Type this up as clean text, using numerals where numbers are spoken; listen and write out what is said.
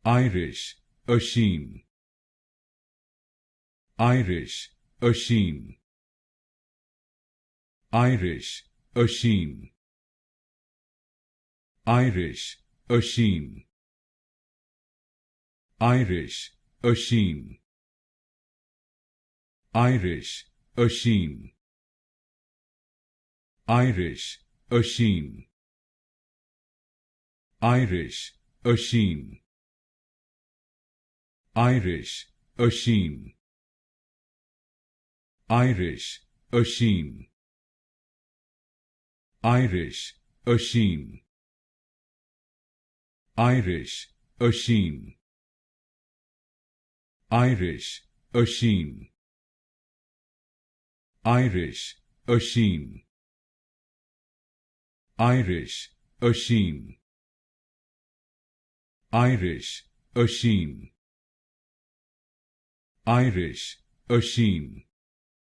Irish, Ossian. Irish, Ossian. Irish, Ossian. Irish, Ossian. Irish, Ossian. Irish, Ossian. Irish, Ossian. Irish, Ossian. Irish, Ossian. Irish, Ossian. Irish, Ossian. Irish, Ossian. Irish, Ossian. Irish, Ossian. Irish, Ossian. Irish, Ossian. Irish, Ossian.